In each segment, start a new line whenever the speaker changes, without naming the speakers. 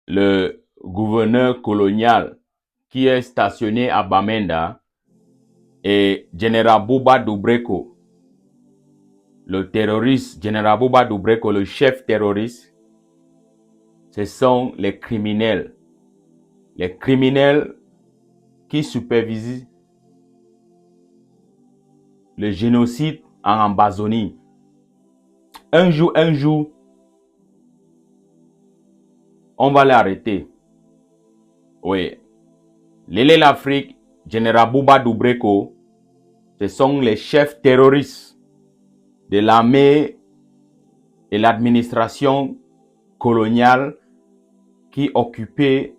le gouverneur colonial qui est stationné à Bamenda est General Buba Dubreko. Le terroriste, General Buba Dubreko, le chef terroriste, ce sont les criminels. Les criminels qui supervisent le génocide en Amazonie. Un jour, on va l'arrêter. Oui. L'île l'Afrique, General Buba Dubreko, ce sont les chefs terroristes de l'armée et l'administration coloniale qui occupaient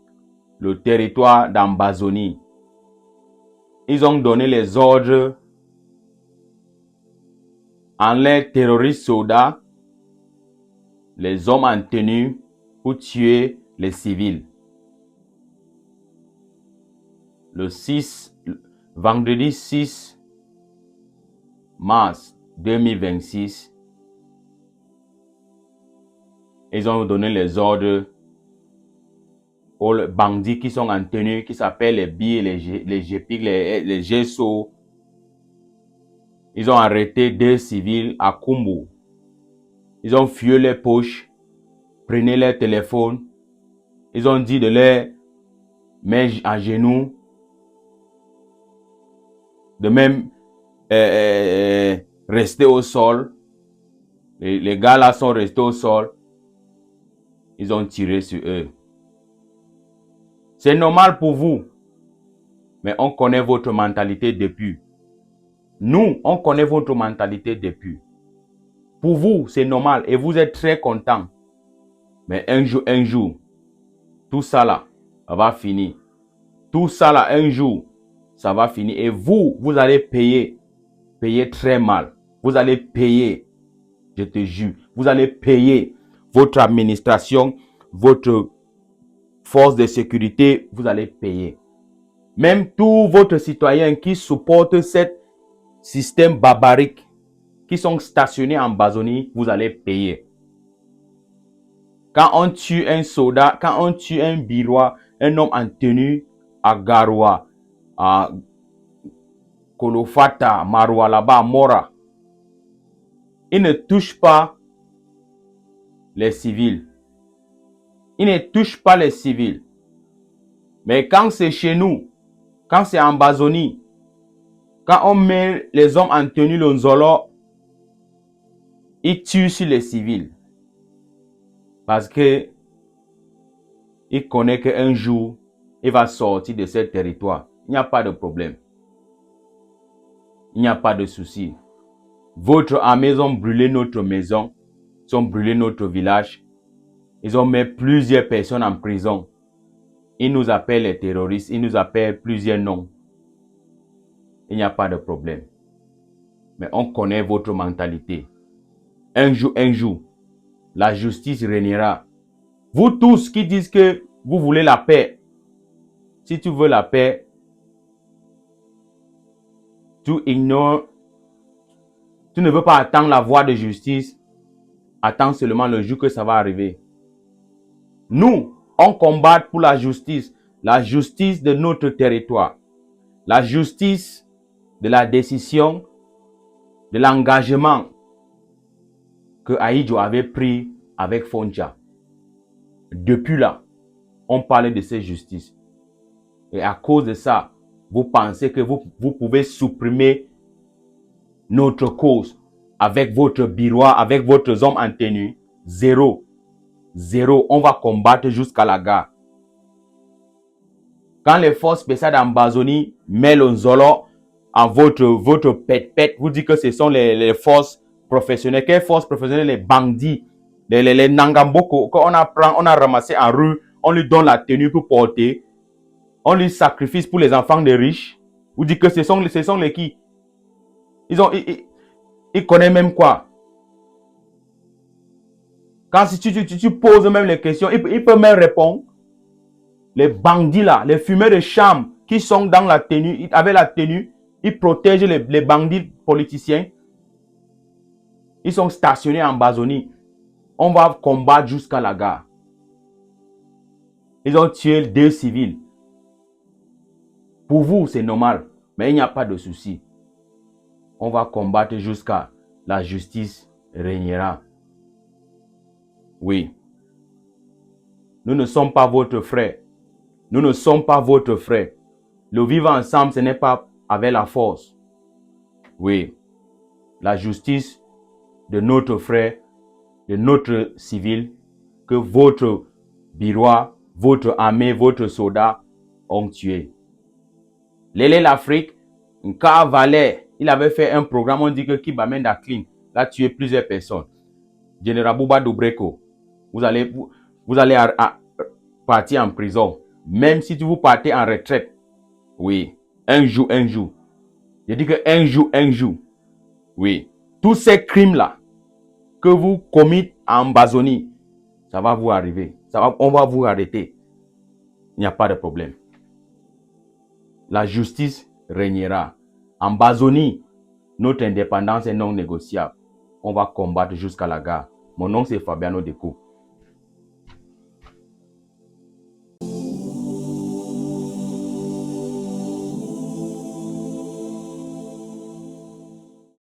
le territoire d'Amazonie. Ils ont donné les ordres en les terroristes soldats, les hommes en tenue pour tuer les civils. Vendredi 6 mars 2026, ils ont donné les ordres aux bandits qui sont en tenue, qui s'appellent les BI, les GPIC, les GSO. Ils ont arrêté 2 civils à Kumbu. Ils ont fouillé les poches, prenaient leur téléphone. Ils ont dit de les mettre à genoux, de même rester au sol. Les gars là sont restés au sol. Ils ont tiré sur eux. C'est normal pour vous, mais on connaît votre mentalité depuis. Nous, on connaît votre mentalité depuis. Pour vous, c'est normal et vous êtes très content. Mais un jour, tout ça là, ça va finir. Tout ça là, un jour, ça va finir. Et vous allez payer très mal. Vous allez payer, je te jure. Vous allez payer votre administration, votre force de sécurité, vous allez payer. Même tous votre citoyens qui supportent ce système barbarique, qui sont stationnés en Amazonie, vous allez payer. Quand on tue un soldat, quand on tue un Birois, un homme en tenue à Garoua, à Kolofata, Maroua là-bas, Mora, il ne touche pas les civils. Il ne touche pas les civils. Mais quand c'est chez nous, quand c'est en Amazonie, quand on met les hommes en tenue le Nzolo, ils tuent sur les civils. Parce que il connaît qu'un jour, il va sortir de ce territoire. Il n'y a pas de problème. Il n'y a pas de souci. Votre armée ont brûlé notre maison, ils ont brûlé notre village. Ils ont mis plusieurs personnes en prison. Ils nous appellent les terroristes, ils nous appellent plusieurs noms. Il n'y a pas de problème. Mais on connaît votre mentalité. Un jour, la justice régnera. Vous tous qui dites que vous voulez la paix, si tu veux la paix, tu ignores, tu ne veux pas attendre la voie de justice, attends seulement le jour que ça va arriver. Nous, on combat pour la justice de notre territoire, la justice de la décision, de l'engagement que Ahidjo avait pris avec Foncha. Depuis là, on parlait de cette justice. Et à cause de ça, vous pensez que vous pouvez supprimer notre cause avec votre bureau, avec votre homme en tenue. Zéro. On va combattre jusqu'à la gare. Quand les forces spéciales d'Amazonie mettent le Nzolo en votre pet, vous dites que ce sont les forces professionnelles. Quelles forces professionnelles? Les bandits, les Nangamboko, qu'on on a ramassé en rue, on lui donne la tenue pour porter. On lui sacrifie pour les enfants des riches. Vous dites que ce sont les qui? Ils connaissent même quoi? Quand si tu poses même les questions, ils peuvent même répondre. Les bandits là, les fumeurs de chambre qui sont dans la tenue, avec la tenue, ils protègent les bandits politiciens. Ils sont stationnés en Amazonie. On va combattre jusqu'à la gare. Ils ont tué 2 civils. Pour vous, c'est normal, mais il n'y a pas de souci. On va combattre jusqu'à la justice régnera. Oui. Nous ne sommes pas votre frère. Nous ne sommes pas votre frère. Le vivre ensemble, ce n'est pas avec la force. Oui. La justice de notre frère, de notre civil, que votre birois, votre armée, votre soldat ont tué. Lélé l'Afrique, Nka Valais, il avait fait un programme, on dit que Kibamenda Daklin a tué plusieurs personnes. Général Bouba Dobreko, vous allez partir en prison. Même si vous partez en retraite. Oui, un jour. Je dis que un jour. Oui, tous ces crimes-là que vous commettez en Amazonie, ça va vous arriver. On va vous arrêter. Il n'y a pas de problème. La justice régnera. En Amazonie, notre indépendance est non négociable. On va combattre jusqu'à la gare. Mon nom c'est Fabiano Deco.